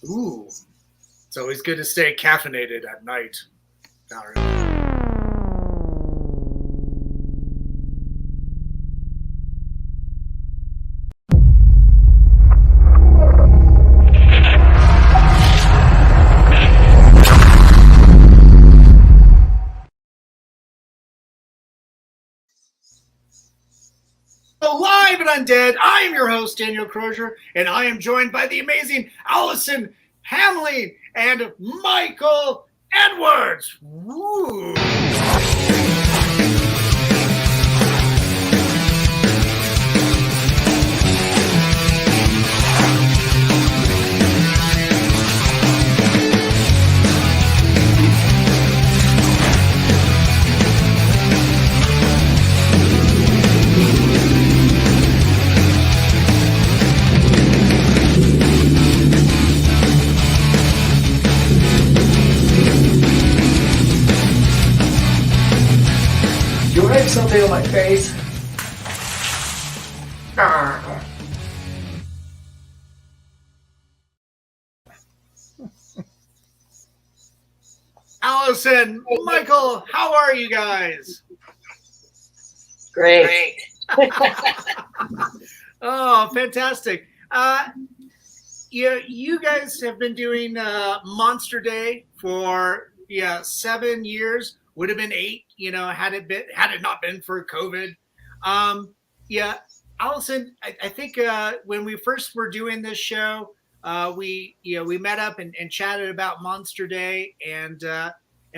Ooh. It's always good to stay caffeinated at night. Not really. Live and Undead. I am your host, Daniel Crosier, and I am joined by the amazing Alison Hamling and Michael Edwards. Woo. Something on my face. Alison, Michael, how are you guys? Great. Oh, fantastic. You guys have been doing Monster Day for 7 years. Would have been 8, had it not been for COVID. Alison, I think when we first were doing this show, we met up and chatted about Monster Day and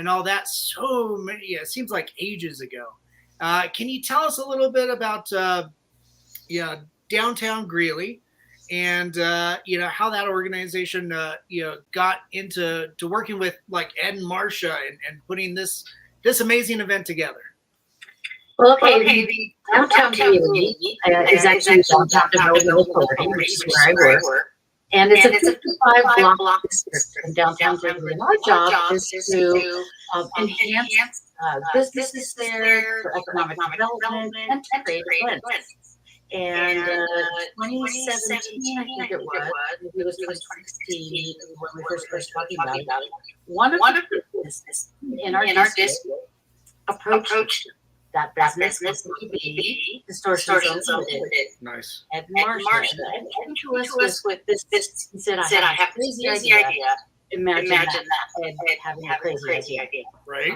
all that. So many, it seems like ages ago. Can you tell us a little bit about downtown Greeley and how that organization got into working with like Ed and Marcia and putting this amazing event together? Well, okay, the downtown Greeley is actually downtown development authority, which is where I work. And it's a 55-block district in downtown Greeley. And our job is to enhance businesses there for economic development and to create events. And 2017, I think it was, maybe it was 2016 when we first started talking about it. One of the businesses in our district approached that business be Distortions Unlimited. Nice. And Marcia came to us with this. He said, I have a crazy idea. Imagine that. And having a crazy idea. Right.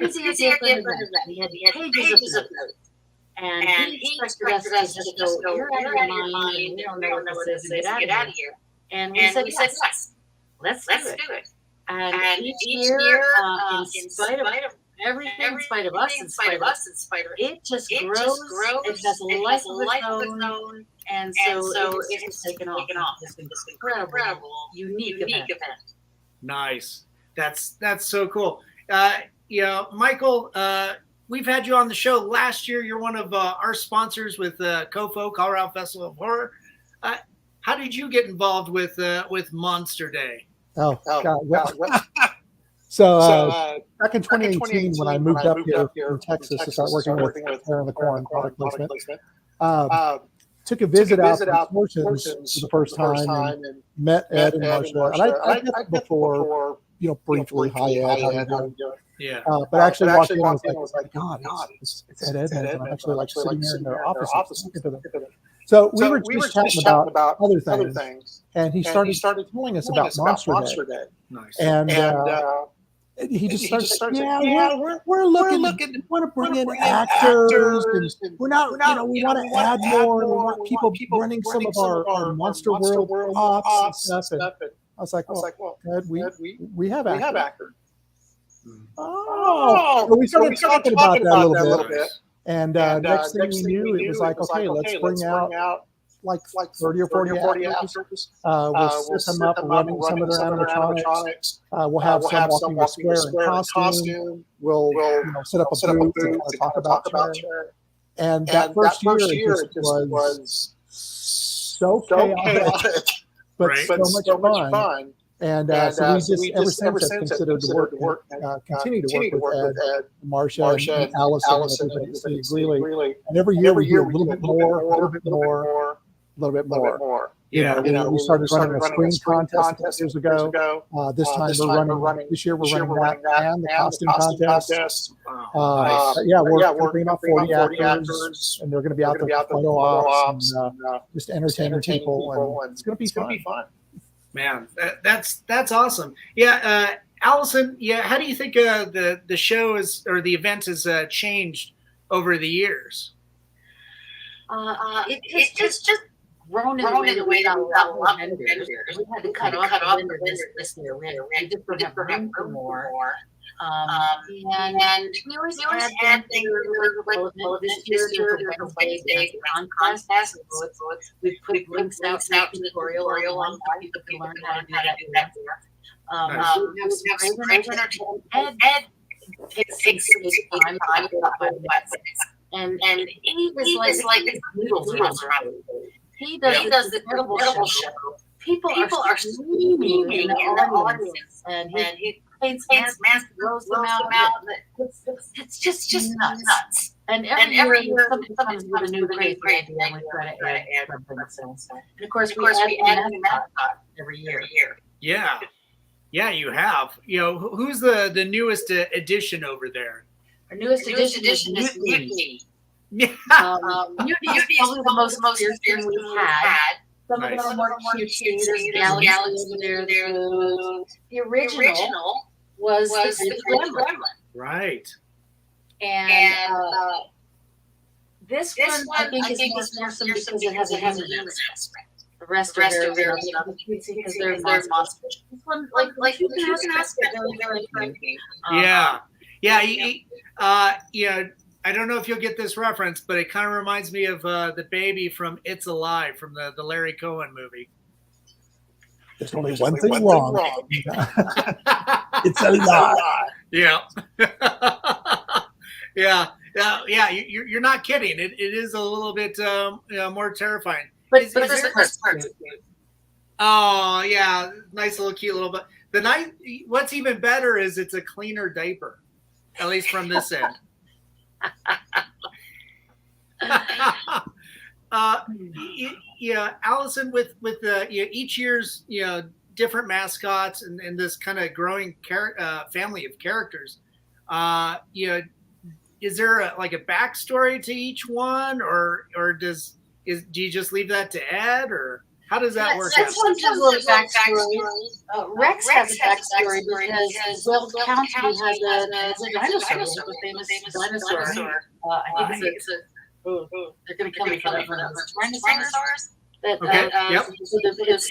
Crazy idea. He had pages of notes. And he expected us to just go, you're out of your mind, we don't know what this is, get out of here. And we said, yes, let's do it. And each year, in spite of everything, in spite of us, it just grows. It has a life of its own. And so it's just taken off. It's been this incredible, unique event. Nice. That's so cool. Michael, we've had you on the show last year. You're one of our sponsors with COFOH, Colorado Festival of Horror. How did you get involved with Monster Day? Oh God. Well, so back in 2018, when I moved up here from Texas to start working with Hair in the Corn product placement, took a visit out to Distortions for the first time and met Ed and Marcia. And I met before, briefly, hi Ed, how you doing? Yeah. But actually walked in and was like, God, it's Ed Edmonds. And I'm actually like sitting here in their office. So we were just chatting about other things. And he started telling us about Monster Day. Nice. And he just started we're looking, we want to bring in actors, and we're not, we want to add more, and we want people running some of our Monster World pops and stuff. And I was like, well, Ed, we have actors. So we started talking about that a little bit. And next thing we knew, it was like, okay, let's bring out like 30 or 40 actors. We'll set them up running some of their animatronics. We'll have some walking the square in costume. We'll set up a booth and talk about it. And that first year, it just was so chaotic, but so much fun. And so we just ever since have considered to continue to work with Ed, Marcia, and Alison, and everybody at Greeley. And every year we do a little bit more. little bit more. Yeah. We started running a screen contest years ago. This time we're running. This year we're running that and the costume contest. Nice. We're bringing out 40 actors, and they're going to be out there for photo ops and just entertaining people, and it's going to be fun. Man, that's awesome. Yeah, Alison. Yeah, how do you think the show or the event has changed over the years? It's just grown in a way that we got a lot of vendors. We had to cut off vendors this year. We just don't have room for more. And we always add things this year for Wednesday contest. So we put links out to the tutorial online so people can learn how to do that there. We have some Ed takes time to get up on the website. And he is like noodles around. He does this incredible show. People are screaming in the audience, and he paints masks, throws them out. It's just nuts. And every year somebody comes with a new crazy idea, and we try to add something. And of course, we add a mascot every year. Yeah. Yeah, you have. Who's the newest addition over there? Our newest addition is Mutiny. Yeah. Mutiny is probably the most fierce thing we've had. Some of them are more cute. There's Galaxy over there. The original was the Gremlin. Right. And this one, I think, is more fearsome because it has a human aspect. The rest are very cutesy because they're monsters. This one, like you can ask it, very friendly. Yeah. I don't know if you'll get this reference, but it kind of reminds me of the baby from It's Alive, from the Larry Cohen movie. There's only one thing wrong. It's a lie. Yeah. Yeah. You're not kidding. It is a little bit more terrifying. But this part's cute. Oh yeah, nice little cute little. But what's even better is it's a cleaner diaper, at least from this end. Alison, with each year's different mascots and this kind of growing family of characters, is there a backstory to each one, or do you just leave that to Ed, or how does that work? This one has a little backstory. Rex has a backstory because Weld County has a dinosaur, a famous dinosaur. I think it's they're going to kill me for that one. Dinosaurs.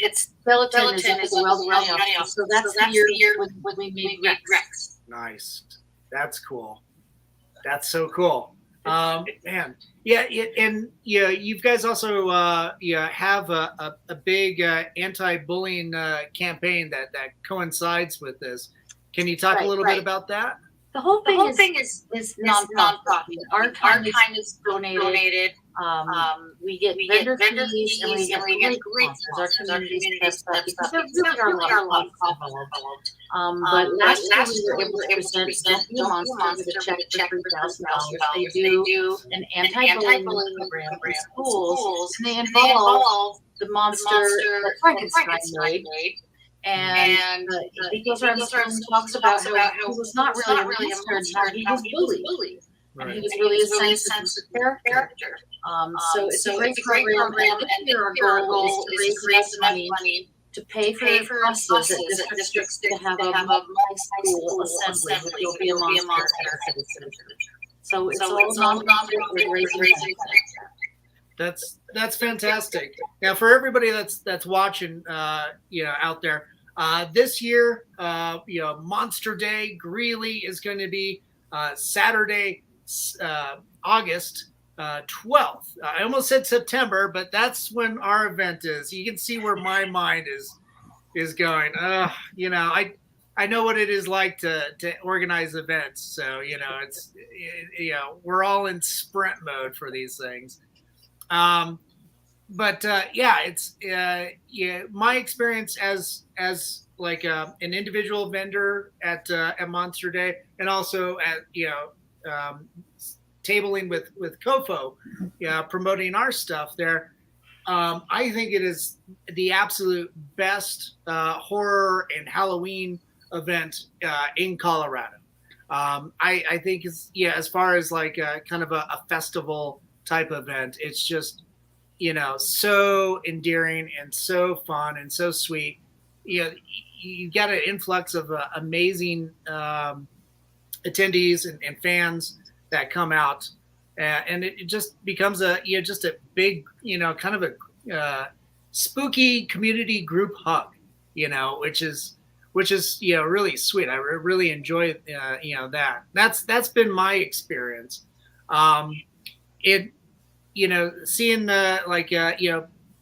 It's Skeleton is the Weld County office. So that's the year when we made Rex. Nice. That's cool. That's so cool. Man. Yeah, and you guys also have a big anti-bullying campaign that coincides with this. Can you talk a little bit about that? The whole thing is non-profit. Our time is donated. We get vendor fees and we get great sponsors. Our community steps up because there really are a lot of involved. But last year we were able to present Greeley Monster with a check for $3,000. They do an anti-bullying program in schools, and they involve the monster that Frankenstein made. And he goes around and talks about how he was not really a monster and how he was bullied. And he was really a sensitive character. So it's a great program. And this year our goal is to raise money to pay for buses at different districts to have a multi-school assembly, which will be a monster at the center. So it's all non-profit with raising money. That's fantastic. Now, for everybody that's watching, out there, this year, Monster Day, Greeley is going to be Saturday, August 12th. I almost said September, but that's when our event is. You can see where my mind is going. I know what it is like to organize events. So, we're all in sprint mode for these things. It's my experience as like an individual vendor at Monster Day, and also at tabling with COFOH, promoting our stuff there. I think it is the absolute best horror and Halloween event in Colorado. I think it's, as far as like kind of a festival type event, it's just, so endearing and so fun and so sweet. You got an influx of amazing attendees and fans that come out, and it just becomes just a big, kind of a spooky community group hug, which is really sweet. I really enjoy that. That's been my experience. Seeing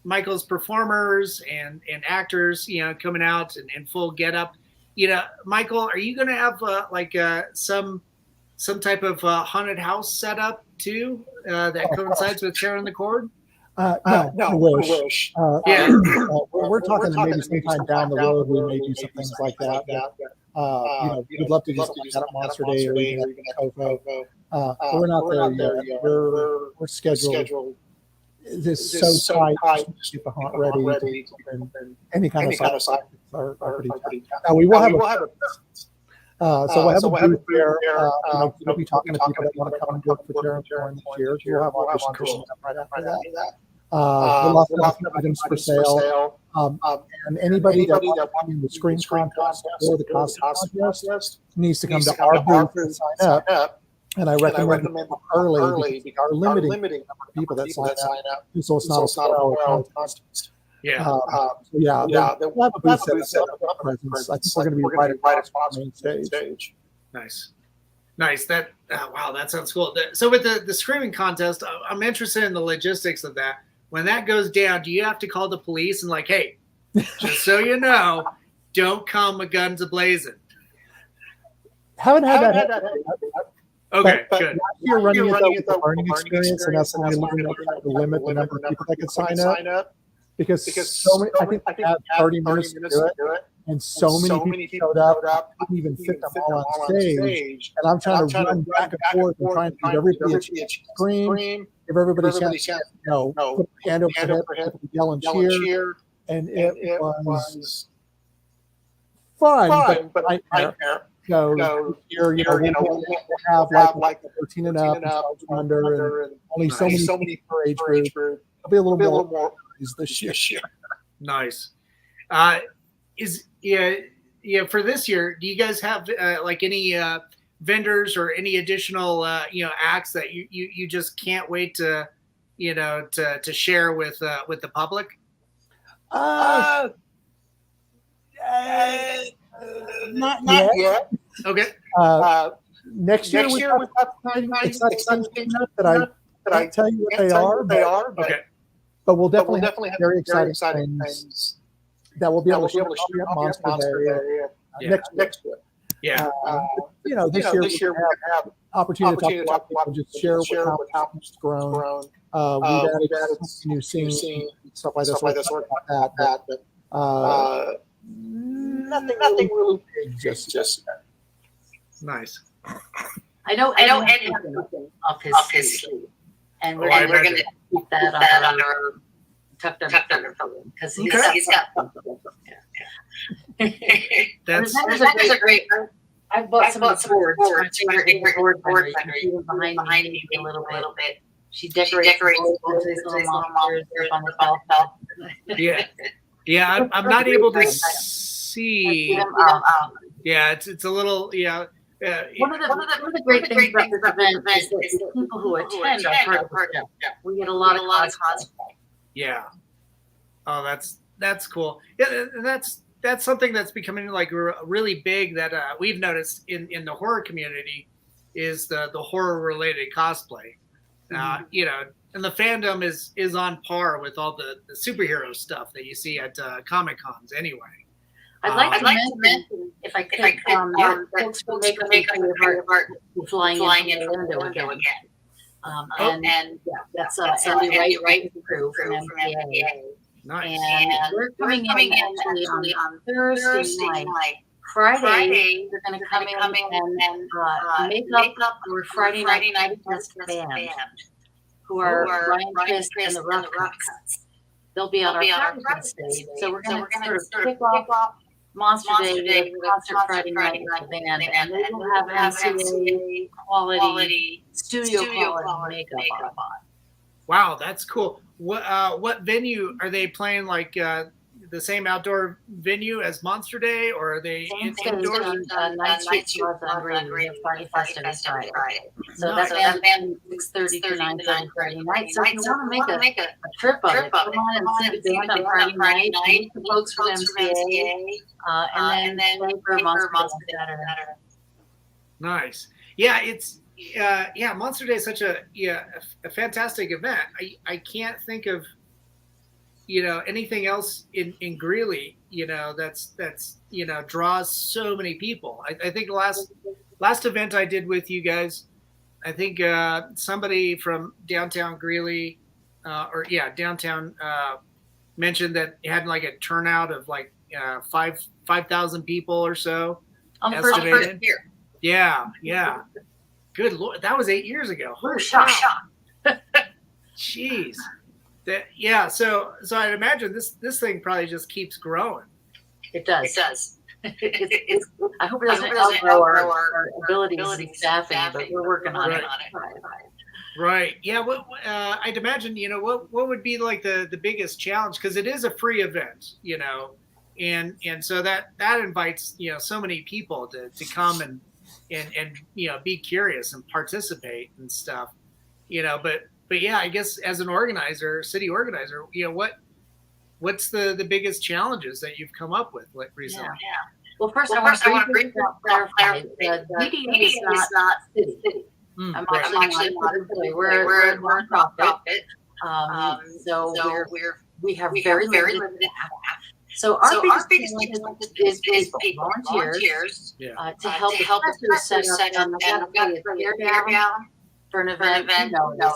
Michael's performers and actors, coming out in full getup. Michael, are you going to have some type of haunted house set up too that coincides with Sharing the Cord? No, I wish. We're talking maybe sometime down the road we may do some things like that. We'd love to do something like that at Monster Day or even at COFOH. But we're not there yet. We're scheduled. It's so tight to get the haunt ready. And any kind of side are pretty tight. Now we will have so we'll have a booth there. We'll be talking to people that want to come and work for Sharing this year. We'll have auditions coming up right after that. We'll also have items for sale. And anybody that wants to be in the screen contest or the costume contest needs to come to our booth and sign up. And I recommend early because our limiting number of people that sign up, so it's not a 4-hour contest. Yeah. We'll have a booth set up presence. I think we're going to be right across the main stage. Nice. That wow, that sounds cool. So with the screaming contest, I'm interested in the logistics of that. When that goes down, do you have to call the police and like, hey, just so you know, don't come with guns a-blazing? Haven't had that. Okay, good. You're running it the learning experience, and that's when we learned to limit the number of people that can sign up. Because so many, I think we had 30 minutes to do it, and so many people showed up, I couldn't even fit them all on stage. And I'm trying to run back and forth and trying to give everybody a chance to scream, give everybody a chance to put a hand over their head, yell and cheer. And it was fun, but nightmare. So here, we'll have like 13 and up, and under, and only so many per age group. It'll be a little more this year. Nice. For this year, do you guys have any vendors or any additional acts that you just can't wait to share with the public? Not yet. Okay. Next year we have exciting things that I tell you what they are. Okay. But we'll definitely have very exciting things that we'll be able to share at Monster Day next year. Yeah. This year we have opportunity to talk to people and just share how it's grown. We've added new scenes, stuff like this, sort of that. But nothing really big just yet. Nice. I know Eddie has something up his sleeve, and we're going to keep that on our tucked under because he's got something. That's a great. I bought some of the boards. Board behind me a little bit. She decorates these little monsters on the belt. Yeah. I'm not able to see. Yeah, it's a little. One of the great things about this event is that the people who attend are part of the show. We get a lot of cosplay. Yeah. Oh, that's cool. Yeah, that's something that's becoming like really big that we've noticed in the horror community is the horror related cosplay. And the fandom is on par with all the superhero stuff that you see at Comic Cons anyway. I'd like to mention, if I could, folks will make a part flying into Orlando again. That's Andy Wright crew from MPA. Nice. And we're coming in actually on Thursday night. Friday, they're going to come in and make up our Friday night guest band, who are Ryan Fisk and the Rough Cuts. they'll be on our private stage. So we're going to sort of kick off Monster Day with a concert Friday night with the band, and they will have NCAA quality, studio quality makeup on. Wow, that's cool. What venue are they playing? Like the same outdoor venue as Monster Day, or are they indoors? Night Street Plaza on Greeley. Friday Festival is Friday. So that's 6:30 to 9:30 Friday night. So if you want to make a trip of it, come on and see the band on Friday night. Meet the folks from MCA, and then play for Monster Day on Saturday. Nice. Yeah, it's Monster Day is such a fantastic event. I can't think of anything else in Greeley, that's draws so many people. I think last event I did with you guys, I think somebody from downtown Greeley, downtown, mentioned that it had like a turnout of like 5,000 people or so. On the first year. Yeah. Good Lord, that was 8 years ago. We're shocked. Jeez. So I'd imagine this thing probably just keeps growing. It does. I hope it doesn't outgrow our abilities and staffing, but we're working on it. Right. Yeah. I'd imagine, what would be like the biggest challenge, because it is a free event, and so that invites, so many people to come and be curious and participate and stuff, but yeah, I guess as an organizer, city organizer, what's the biggest challenges that you've come up with recently? Yeah. Well, first I want to clarify that DDA is not city. I'm actually not an employee. We're a nonprofit. So we have very limited staff. So our biggest challenge is people, volunteers, to help the set up, and I've got to tear down for an event.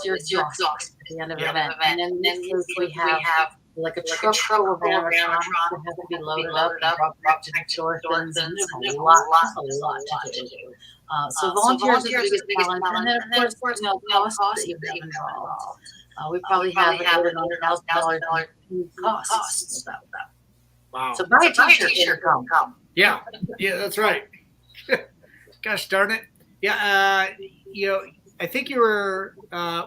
You're exhausted at the end of an event. And in this case, we have like a truck full of animatronics that have to be loaded up and brought to Distortions, and there's a lot to do. So volunteers is the biggest challenge, and then of course, costs that you've got involved. We probably have $100,000 in costs about that. Wow. So buy a t-shirt. Come. Yeah, that's right. Gosh darn it. Yeah, I think you were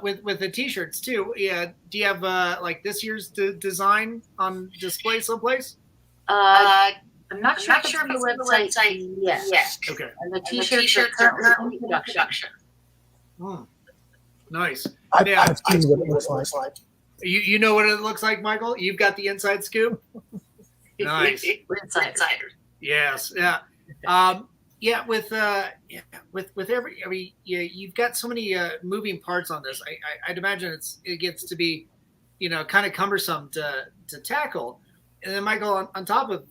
with the t-shirts too. Yeah. Do you have like this year's design on display someplace? I'm not sure if it's on the website yet. Okay. And the t-shirts are currently in production. Nice. I've seen what it looks like. You know what it looks like, Michael? You've got the inside scoop? Nice. We're insiders. Yes. Yeah. With every, you've got so many moving parts on this. I'd imagine it gets to be, kind of cumbersome to tackle. And then Michael, on top of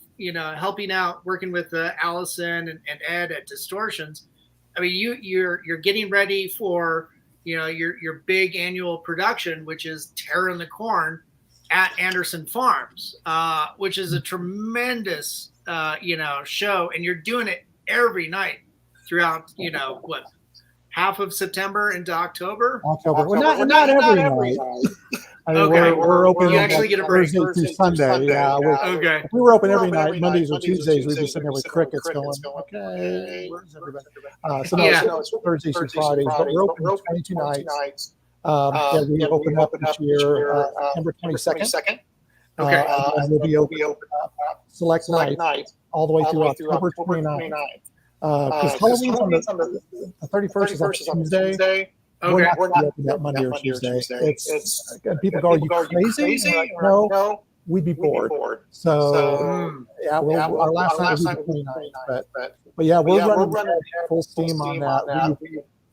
helping out, working with Alison and Ed at Distortions, I mean, you're getting ready for your big annual production, which is Terror in the Corn at Anderson Farms, which is a tremendous show, and you're doing it every night throughout, half of September into October. Well, not every night. I mean, okay. We're open. You actually get a break Thursday through Sunday. Yeah. Okay. If we were open every night, Mondays or Tuesdays, we'd be sitting there with crickets going, okay, where's everybody? It's Thursdays and Fridays, but we're open 22 nights. We open up this year September 22nd. Okay. And we'll be open select nights all the way through October 29th. Because Halloween's on the 31st is on Tuesday. Okay. We're not going to be open that Monday or Tuesday. It's people go, are you crazy? Like, no, we'd be bored. So our last night was the 29th. But yeah, we're running full steam on that.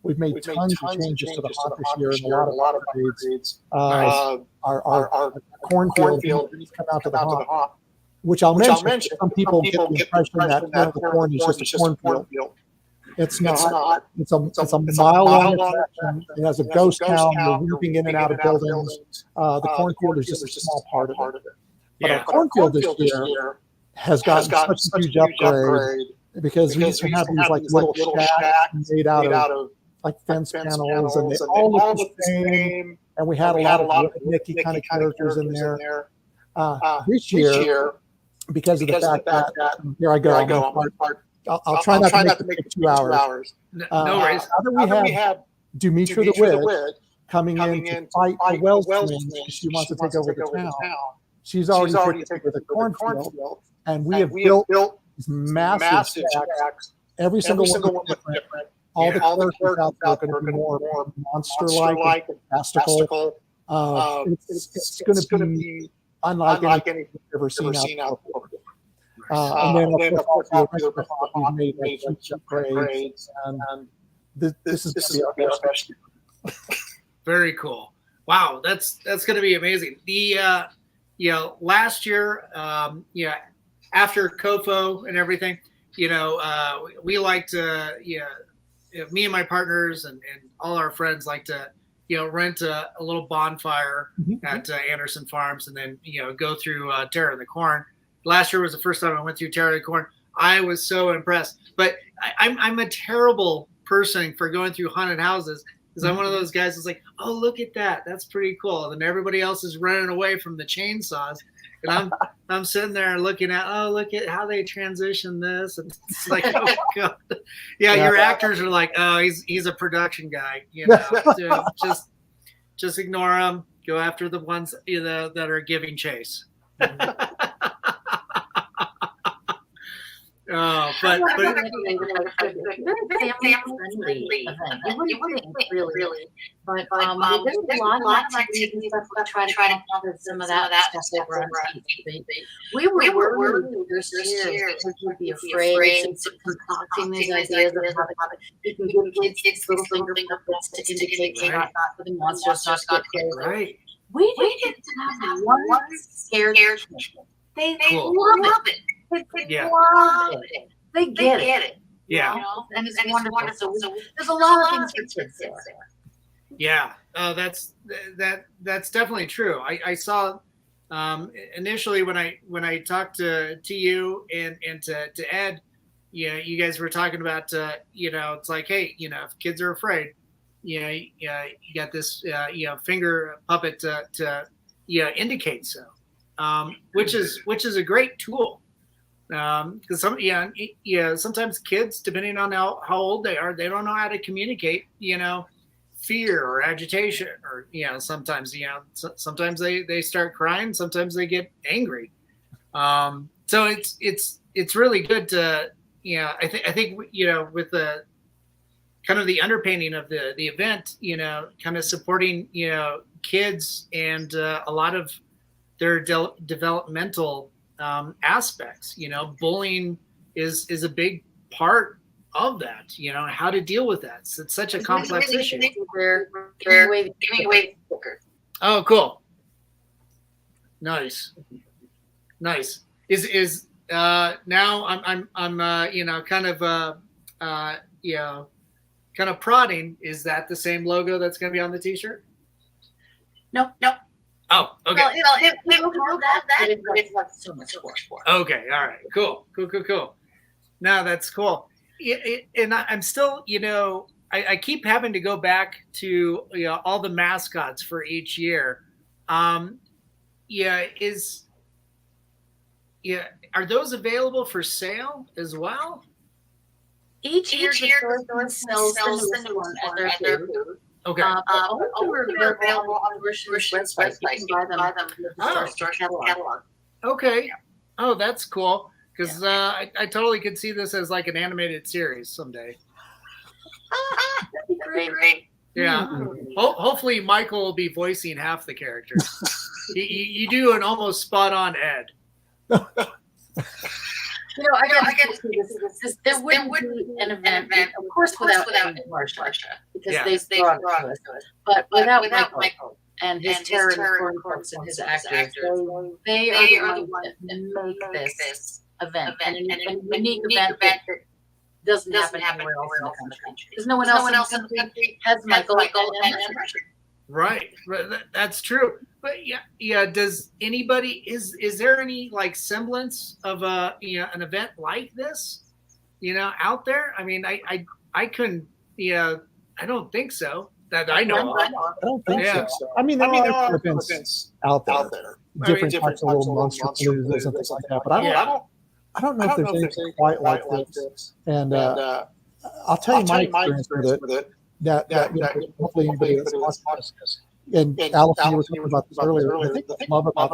We've made tons of changes to the hop this year and a lot of upgrades. Our cornfield has come out to the hop, which I'll mention. Some people get the impression that the corn is just a cornfield. It's not. It's a mile-long attraction. It has a ghost town. We're weeping in and out of buildings. The cornfield is just a small part of it. But our cornfield this year has gotten such a huge upgrade because we used to have these like little shacks made out of like fence panels, and they all look the same. And we had a lot of Mickey kind of characters in there. This year, because of the fact that here I go. I'll try not to make it 2 hours. No worries. Now that we have Demetra the Witch coming in to fight the Wells twins because she wants to take over the town. She's already taken over the cornfield, and we have built these massive stacks. Every single one is different. All the characters out there are going to be more monster-like and fantastical. It's going to be unlike anything you've ever seen out before. And then, of course, we've made huge upgrades, and this is going to be our best year. Very cool. Wow, that's going to be amazing. The last year, after COFOH and everything, we like to, me and my partners and all our friends like to, rent a little bonfire at Anderson Farms, and then go through Terror in the Corn. Last year was the first time I went through Terror in the Corn. I was so impressed, but I'm a terrible person for going through haunted houses. Because I'm one of those guys that's like, oh, look at that. That's pretty cool. And everybody else is running away from the chainsaws. And I'm sitting there looking at, oh, look at how they transition this. And it's like, oh, God. Yeah, your actors are like, oh, he's a production guy. So just ignore him. Go after the ones that are giving chase. But very family-friendly event. You wouldn't think, really. But there's a lot of activities and stuff to try to come up with some of that stuff over on TV. We were worried this year because we'd be afraid of concocting these ideas of how you can give kids little finger puppets to indicate they're not for the monsters not to get killed. Right. We didn't get to have one scared kid. They love it. They love it. They get it. Yeah. And it's wonderful. So there's a lot of things for kids there. Yeah. That's definitely true. I saw initially when I talked to you and to Ed, you guys were talking about it's like, hey, if kids are afraid, you got this finger puppet to indicate so, which is a great tool. Because sometimes kids, depending on how old they are, they don't know how to communicate, fear or agitation, or sometimes sometimes they start crying, sometimes they get angry. So it's really good to I think with the kind of the underpainting of the event, kind of supporting kids and a lot of their developmental aspects. Bullying is a big part of that. How to deal with that. It's such a complex issue. They're giving away stickers. Oh, cool. Nice. Is now I'm kind of prodding. Is that the same logo that's going to be on the T-shirt? No. Oh, okay. Well, it will have that, but it's not so much more. Okay, all right, cool. No, that's cool. And I'm still, I keep having to go back to all the mascots for each year. Are those available for sale as well? Each year the store sells the new one at their booth. Okay. Also, we're available on the website. You can buy them in the store catalog. Okay. Oh, that's cool. Because I totally could see this as like an animated series someday. That'd be great. Yeah. Hopefully Michael will be voicing half the characters. you do an almost spot on Ed. I get this. There wouldn't be an event, of course, without Marsha, because they brought it to us. But without Michael and his terror and corpse and his actors, they are the ones that make this event and a unique event that doesn't happen anywhere else in the country. Because no one else in the country has Michael and Marsha. Right. That's true. But does anybody is there any like semblance of an event like this out there? I mean, I couldn't I don't think so that I know of. I don't think so. I mean, there are events out there. different types of little monster blues and things like that. But I don't know if there's anything quite like this. And I'll tell you my experience with it. That hopefully anybody that's watching this, and Alison, you were talking about this earlier. I think what I love about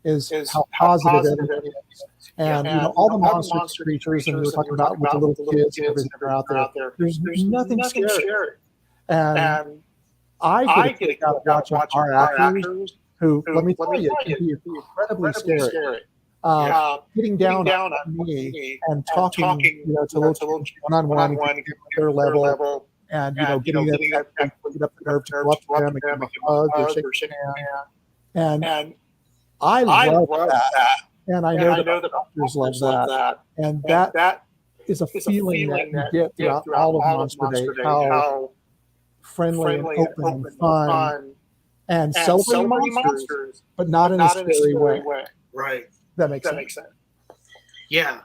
this is how positive everything is. And all the monster creatures, and we were talking about with the little kids and everything that are out there. There's nothing scary. And I get a kick out of watching our actors, who, let me tell you, can be incredibly scary. Getting down on me and talking, to little one-on-one, their level, and getting up the nerve to go up to them and give them a hug or shake their hand. And I love that. And I know the doctors love that. And that is a feeling that you get throughout all of Monster Day, how friendly and open and fun and celebrating monsters, but not in a scary way. Right. That makes sense. Yeah.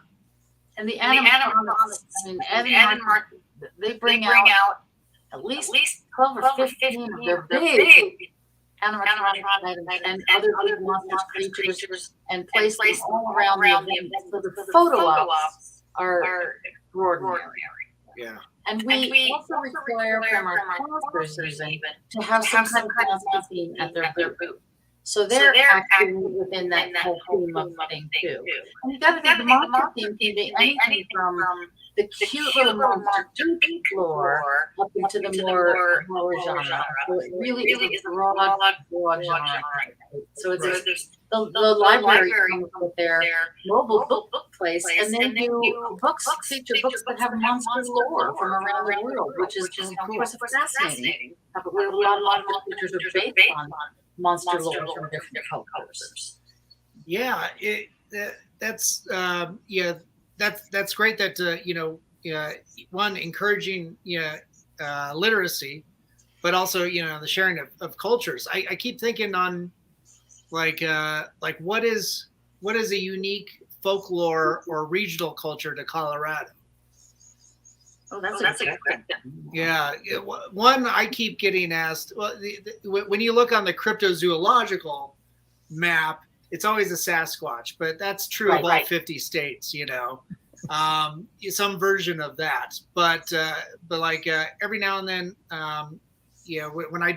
And the animatronics, they bring out at least 12 or 15 of their big animatronic items and other big monster creatures and place them all around the event. So the photo ops are extraordinary. Yeah. And we also require from our sponsors even to have some kind of monster theme at their booth. So they're actually within that whole theme of thing too. And you got to think the monster theme can be anything from the cute little monster duty floor up into the more horror genre. So it really is a broad genre. So it's the library comes with their mobile book place, and then do feature books that have monster lore from around the world, which is of course fascinating. But a lot of features are based on monster lore from different cultures. Yeah, that's great that one, encouraging literacy, but also the sharing of cultures. I keep thinking on like what is a unique folklore or regional culture to Colorado? Oh, that's a good question. Yeah, one I keep getting asked. Well, when you look on the cryptozoological map, it's always a Sasquatch, but that's true of all 50 states. Some version of that. But like every now and then, when I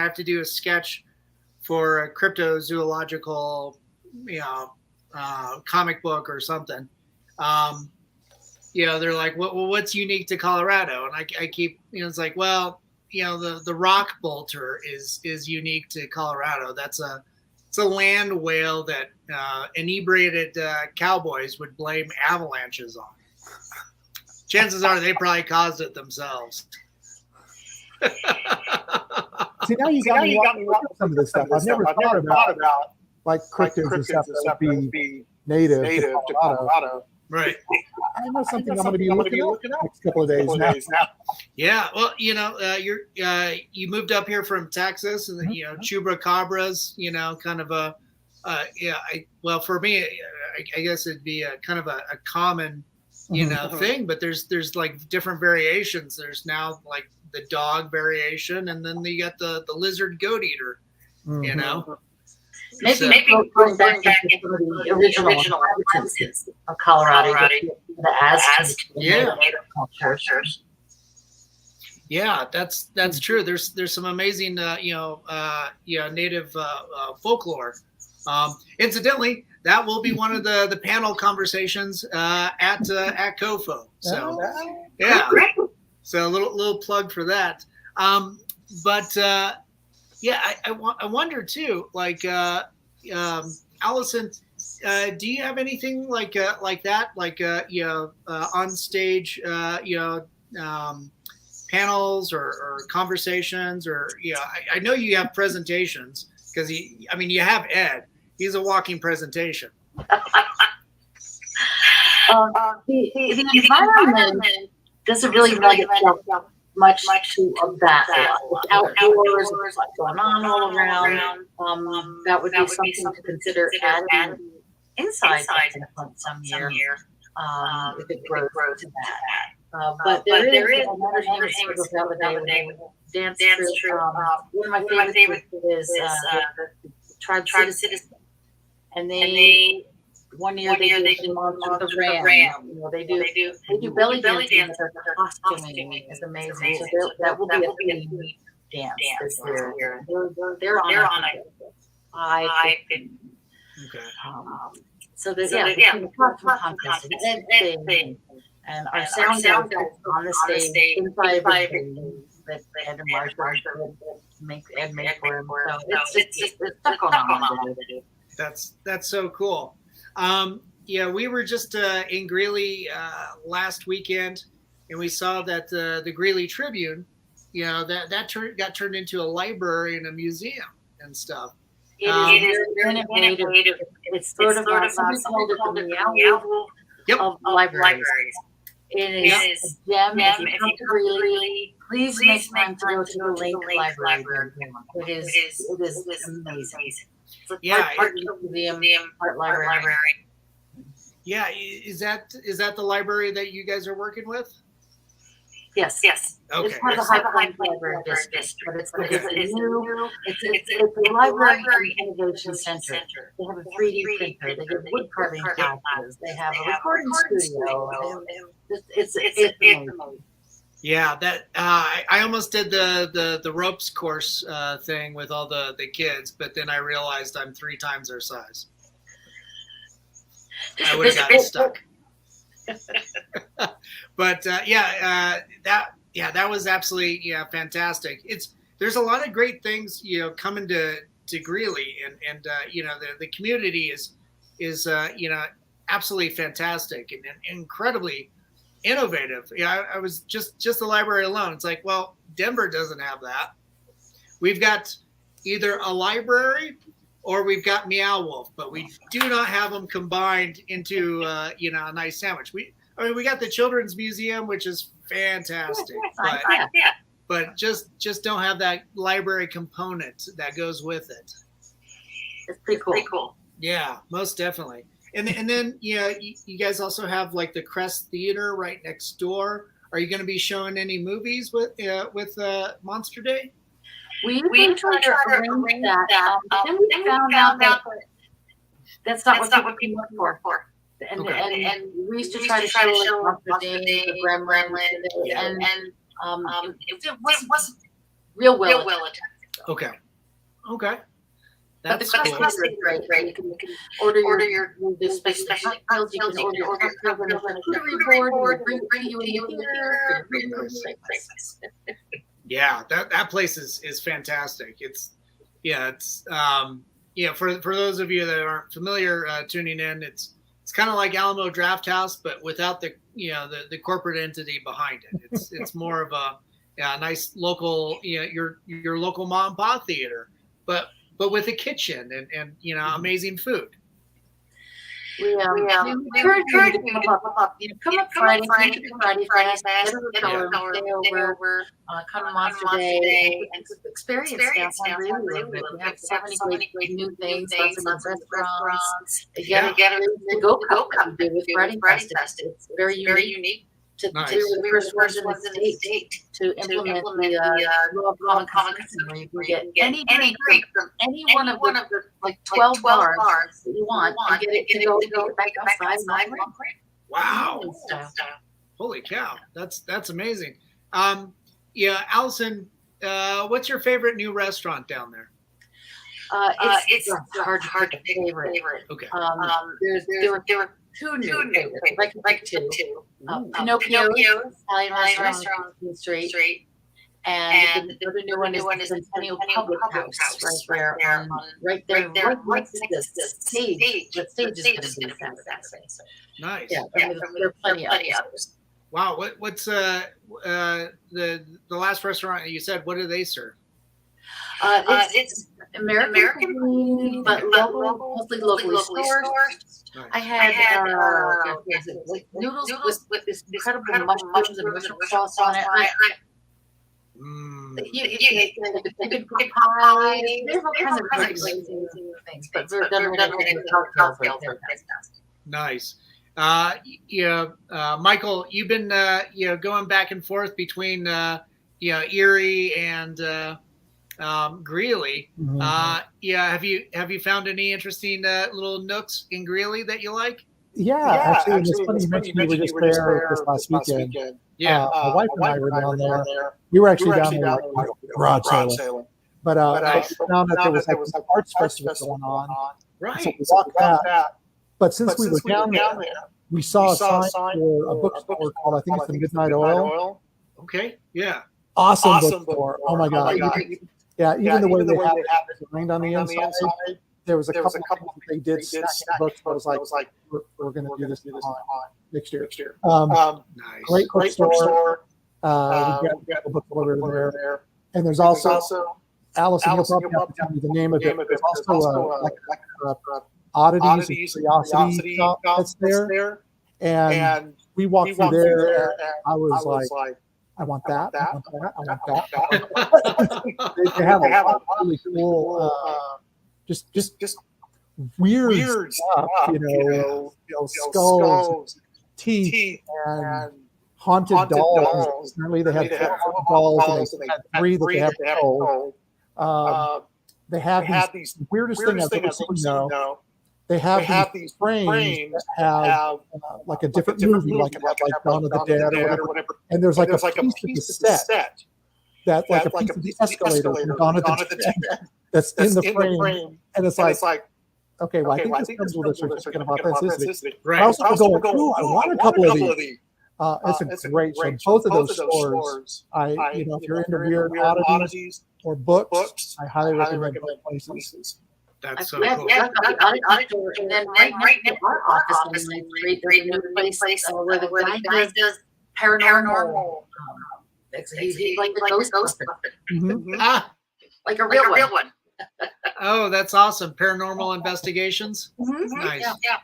have to do a sketch for a cryptozoological, comic book or something. They're like, well, what's unique to Colorado? And I keep, it's like, well, the rock bolter is unique to Colorado. It's a land whale that inebriated cowboys would blame avalanches on. Chances are they probably caused it themselves. See, now you got me watching some of this stuff. I've never thought about like cryptids and stuff that would be native to Colorado. Right. I know something I'm going to be looking at next couple of days now. Yeah. Well, you moved up here from Texas, and chupacabras, kind of a, well, for me, I guess it'd be a kind of a common, thing, but there's like different variations. There's now like the dog variation, and then you got the lizard goat eater, Maybe going back into the original inhabitants of Colorado, the Aztecs, native cultures. Yeah, that's true. There's some amazing native folklore. Incidentally, that will be one of the panel conversations at COFOH. So yeah, so a little plug for that. I wonder too, like Alison, do you have anything like that, like on stage, panels or conversations, or I know you have presentations because you have Ed. He's a walking presentation. The environment doesn't really lend itself much of that. Outdoors, what's going on all around. That would be something to consider adding inside some year if it grows to that. But there is another thing the other day with dance troupe. One of my favorites is the tribe citizens. And they one year they did Monster the Ram. You know, they do belly dancing, but their costuming is amazing. So that will be a theme dance this year. They're on it. Okay. So there's the costume contest and everything. And our sound guys on the stage inside that Ed and Marsha make for him. So it's stuck on. That's so cool. We were just in Greeley last weekend, and we saw that the Greeley Tribune, that got turned into a library and a museum and stuff. It is innovative. It's sort of something called the meow of libraries. It is a gem. If you come to Greeley, please make time to go to the Link Library. It is amazing. Part museum, part library. Yeah, is that the library that you guys are working with? Yes. Okay. It's part of the High Plains Library District, but it's a library innovation center. They have a 3D printer. They have wood carving classes. They have a recording studio. It's amazing. Yeah, that I almost did the ropes course thing with all the kids, but then I realized I'm 3 times their size. I would have gotten stuck. But that was absolutely fantastic. There's a lot of great things coming to Greeley, and the community is absolutely fantastic and incredibly innovative. I was just the library alone. It's like, well, Denver doesn't have that. We've got either a library or we've got Meow Wolf, but we do not have them combined into a nice sandwich. We got the Children's Museum, which is fantastic, but just don't have that library component that goes with it. It's pretty cool. Yeah, most definitely. And then you guys also have like the Crest Theater right next door. Are you going to be showing any movies with Monster Day? We've been trying to arrange that. Then we found out that that's not what we look for. And we used to try to show Monster Day, the Gremlin, and it wasn't real well attended. Okay. That's but the Crest is great. You can order your special cocktails. You can order your cocktails on the charcuterie board. Bring you in here. Yeah, that place is fantastic. It's for those of you that aren't familiar tuning in, it's kind of like Alamo Draft House, but without the corporate entity behind it. It's more of a nice local your local mom and pop theater, but with a kitchen and amazing food. We encourage you to come up Friday fast, get over, come to Monster Day, and experience downtown Greeley. We have so many great new things, lots of restaurants. Again, the go-go that we do with Friday Fest. It's very unique. To the first ones in the state to implement the law of common consent, where you can get any drink from any one of the like 12 bars that you want and get it to go back outside. Wow! Holy cow, that's amazing. Alison, what's your favorite new restaurant down there? It's hard to pick a favorite. Okay. There were two new favorites, like two. Pinocchio's Italian restaurant on Main Street, and the other new one is the Centennial Public House right there next to the stage. The stage is going to be fantastic. Nice. Yeah, there are plenty of others. Wow, what's the last restaurant you said? What do they serve? It's American, but mostly locally sourced. Right. I had noodles with this incredible mushrooms and mushroom sauce on it. You can put pie. There's all kinds of crazy things, but they're definitely nice. Michael, you've been going back and forth between Erie and Greeley. Mhm. Yeah, have you found any interesting little nooks in Greeley that you like? Yeah, actually, and it's funny you mentioned you were just there this last weekend. Yeah. My wife and I were down there. We were actually down there like garage sailing. But Nice. we found that there was like an arts festival going on. Right. So we walked that. But since we were down there, we saw a sign for a bookstore called, I think it's the Midnight Oil. Okay. Yeah. Awesome bookstore. Oh my God. Yeah, even the way they have it designed on the inside, there was a couple of things that they did stack the books. I was like, we're going to do this next year. Nice. Great bookstore. We got a book over there. And there's also Alison, you'll probably have to tell me the name of it. There's also oddities and curiosity shop that's there. And we walked through there, and I was like, I want that. I want that. They have a lot of really cool, just weird stuff, skulls, teeth, and haunted dolls. Apparently, they have 12 dolls, and they had 3 that they have sold. They have these weirdest thing I've ever seen, though. They have these frames that have like a different movie, like it had like Dawn of the Dead or whatever. And there's like a piece of the set that like a piece of the escalator from Dawn of the Dead that's in the frame. And it's like, okay, well, I think this comes with a certificate of authenticity. Right. I also go, oh, I want a couple of these. It's a great show. Both of those stores, if you're into weird oddities or books, I highly recommend both places. That's so Yeah, cool. yeah, the store, and then right next to our office on Ninth Street, there's a new place where the guy does paranormal. He's like the ghost Mhm. like a real one. Oh, that's awesome. Paranormal investigations. Nice. Yeah.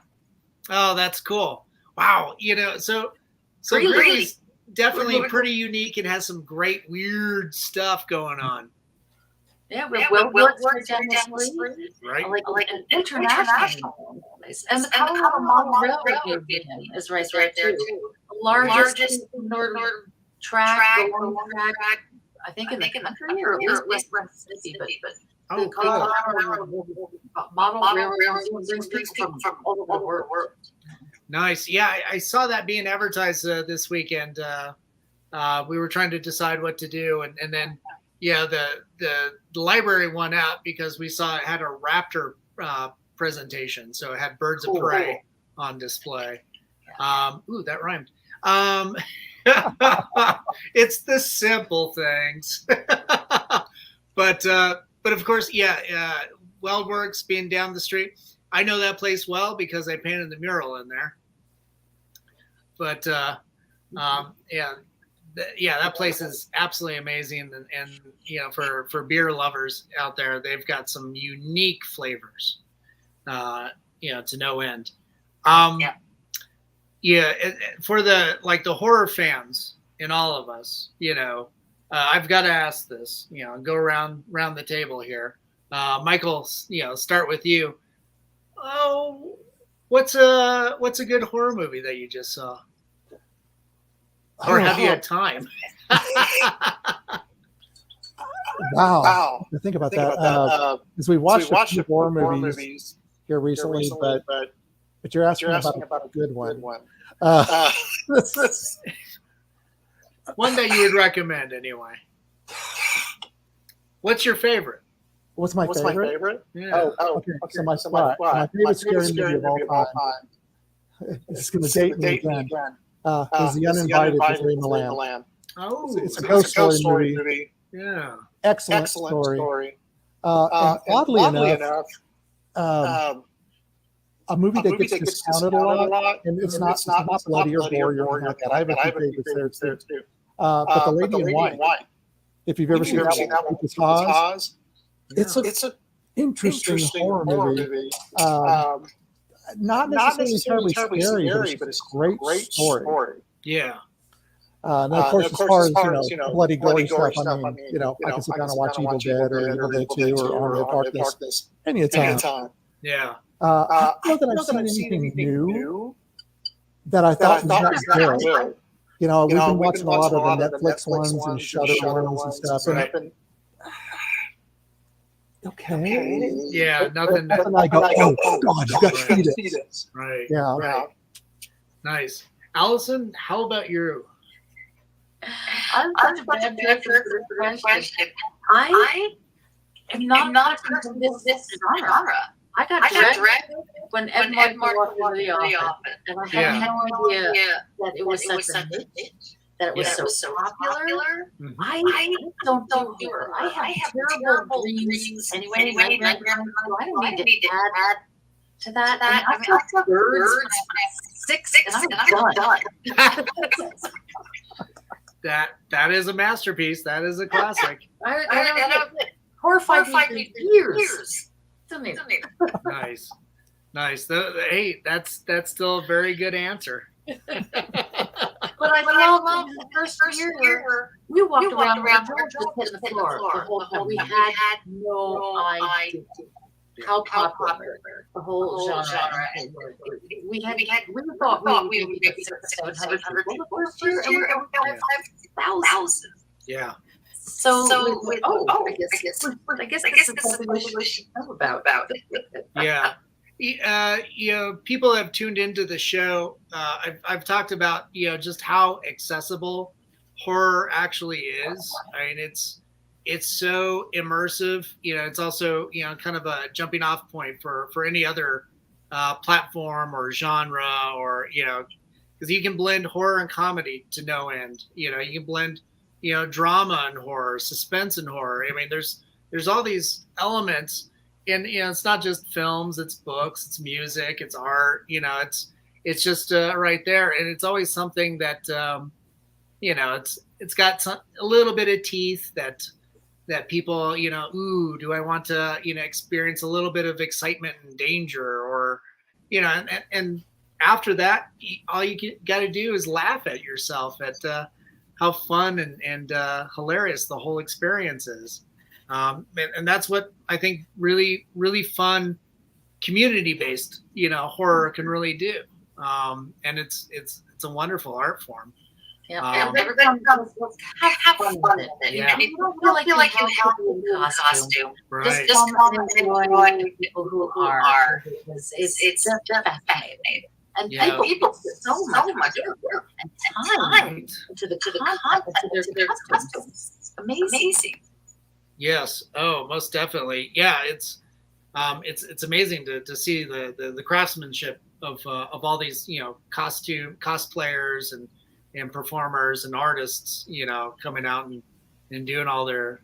Oh, that's cool. Wow. So Really? Greeley's definitely pretty unique and has some great weird stuff going on. Yeah, we'll work down the street. Right. Like an international place. And the Colorado Model Railroad Museum is right there too. The largest northern track, I think in the country, or at least Mississippi, but Oh, the cool. Colorado Model Railroad Museum brings people from all over the world. Nice. Yeah, I saw that being advertised this weekend. We were trying to decide what to do, and then the library won out because we saw it had a raptor presentation, so it had birds of prey on display. Ooh, that rhymed. It's the simple things, but of course, Weldworks being down the street. I know that place well because I painted the mural in there. But that place is absolutely amazing, and for beer lovers out there, they've got some unique flavors, to no end. For the horror fans in all of us, I've got to ask this, go around the table here. Michael, start with you. Oh, what's a good horror movie that you just saw? Or have you had time? Wow. Think about that. Because we watched a few horror movies here recently, but you're asking about a good one. One that you would recommend anyway. What's your favorite? What's my favorite? Yeah. Okay. So my favorite scary movie of all time. It's going to date me again. Is The Uninvited with Ray Milland. Oh, it's a ghost story movie. Yeah. Excellent story. And oddly enough, a movie that gets discounted a lot, and it's not bloody or gory or anything like that. I have a few favorites there too. But The Lady in White. If you've ever seen that one, with Oz, it's an interesting horror movie. Not necessarily scary, but it's a great story. Yeah. And of course, as far as bloody, gory stuff, I mean, I can sit down and watch Evil Dead or Evil Dead 2 or Army of Darkness any time. Yeah. I don't know that I've seen anything new that I thought was good. We've been watching a lot of the Netflix ones and Shudder ones and stuff. And okay. Yeah, nothing. And I go, oh God, you got to see this. Right. Yeah. Right. Nice. Allison, how about you? I'm such a bad person for this question. I am not a person from this genre. I got dragged when Ed Martin walked into the office, and I had no idea that it was such a niche, that it was so popular. Mhm. I don't do horror. I have terrible dreams anyway. I don't need to add to that. I mean, I saw birds when I was 6, and I'm done. That is a masterpiece. That is a classic. I horrified me for years. Nice. Hey, that's still a very good answer. But I love the first year we walked around just hitting the floor. We had no idea how popular the whole genre was. We thought we would get 600-700 people the first year, and we're at 5,000. Yeah. So I guess this is something we should know about. Yeah. People have tuned into the show. I've talked about, just how accessible horror actually is. I mean, it's so immersive. It's also, kind of a jumping off point for any other platform or genre, or, because you can blend horror and comedy to no end. You can blend, drama and horror, suspense and horror. I mean, there's all these elements. And it's not just films; it's books, it's music, it's art. It's just right there, and it's always something that it's got a little bit of teeth that people ooh, do I want to experience a little bit of excitement and danger, or and after that, all you got to do is laugh at yourself at how fun and hilarious the whole experience is. And that's what I think really, really fun community-based, horror can really do. And it's a wonderful art form. Yeah, everybody have fun with it. Yeah. You don't feel like you have to do a costume. Right. Just come and enjoy people who are. It's just fascinating. And people put so much work and time into the content, into their costumes. Amazing. Yes. Oh, most definitely. Yeah. It's amazing to see the craftsmanship of all these, cosplayers and performers and artists, coming out and doing all their,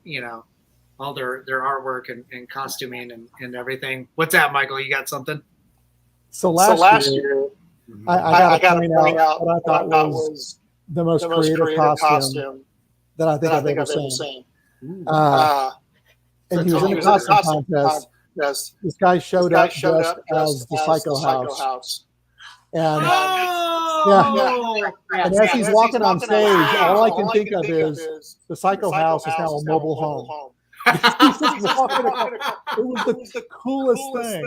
all their artwork and costuming and everything. What's that, Michael? You got something? So last year, I got to point out what I thought was the most creative costume that I think I've ever seen. And he was in a costume contest. This guy showed up dressed as the Psycho House. And and as he's walking on stage, all I can think of is the Psycho House is now a mobile home. It was the coolest thing.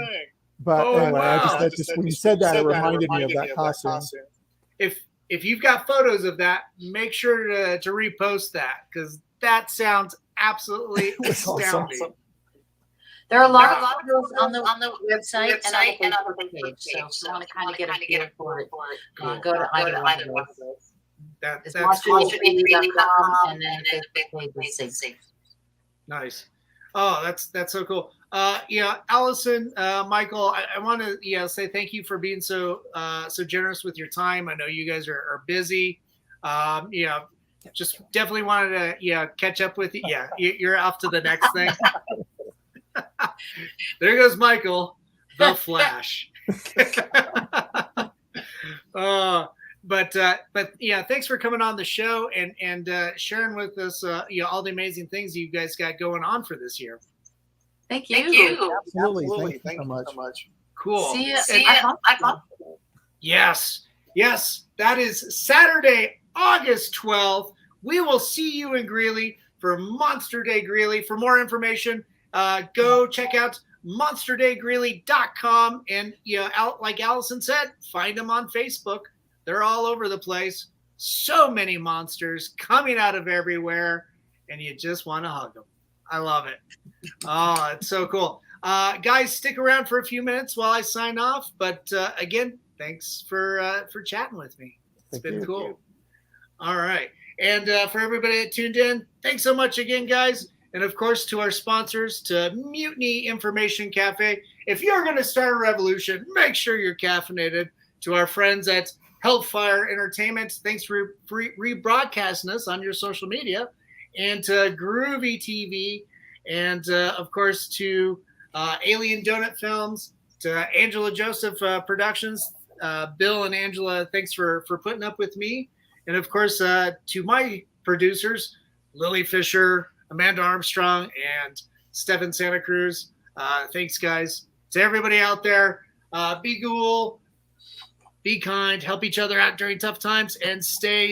But anyway, wow. I just when you said that, it reminded me of that costume. If you've got photos of that, make sure to repost that, because that sounds absolutely astounding. Awesome. There are a lot of those on the website and on the Facebook page. So if you want to kind of get a feel for it, go to either one of those. That's monstertv.com and then Facebook page is safe. Nice. Oh, that's so cool. Allison, Michael, I want to say thank you for being so generous with your time. I know you guys are busy. Just definitely wanted to catch up with you. Yeah, you're off to the next thing. There goes Michael, the Flash. But thanks for coming on the show and sharing with us all the amazing things you guys got going on for this year. Thank you. Absolutely. Thank you so much. Cool. See you. Yes, that is Saturday, August 12th. We will see you in Greeley for Monster Day Greeley. For more information, go check out monsterdaygreeley.com. And, like Allison said, find them on Facebook. They're all over the place. So many monsters coming out of everywhere, and you just want to hug them. I love it. Oh, it's so cool. Guys, stick around for a few minutes while I sign off. But again, thanks for chatting with me. It's been cool. All right. And for everybody that tuned in, thanks so much again, guys. And of course, to our sponsors, to Mutiny Information Cafe. If you're going to start a revolution, make sure you're caffeinated. To our friends at Hellfire Entertainment, thanks for rebroadcasting us on your social media. And to Groovy TV. And of course, to Alien Donut Films, to Angela Joseph Productions. Bill and Angela, thanks for putting up with me. And of course, to my producers, Lily Fisher, Amanda Armstrong, and Stefan Santa Cruz. Thanks, guys. To everybody out there, be cool, be kind, help each other out during tough times, and stay